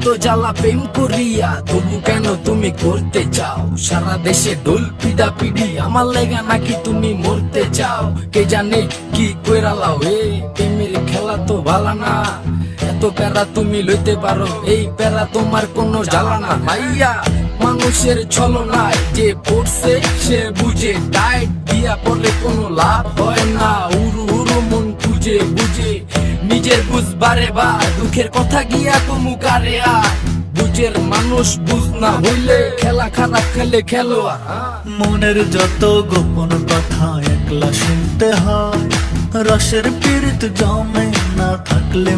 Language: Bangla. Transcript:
এত জ্বালা প্রেম করিয়া তবু কেন তুমি করতে চাও? সারা দেশে ঢোল পিডা পিডি, আমার লেগা নাকি তুমি মরতে চাও? কে জানে কি কইরা লাও, প্রেমের খেলা তো ভালা না। এত প্যারা তুমি লইতে পারো, এই প্যারা তোমার কোনো জ্বালা না। ভাইয়া মানুষের ছলনায় যে পড়ছে সে বুঝে, ডাইট দিয়া পড়লে কোনো লাভ হয় না। উরু উরু মন খুঁজে বুঝে, নিজের বুঝবারে বা দুঃখের কথা গিয়া তুমি কারে আর বুঝের মানুষ বুঝ না হইলে খেলা খারাপ খেলে খেলোয়াড়। মনের যত গোপন কথা একলা শুনতে হয়, রসের পীড়িত জমে না থাকলে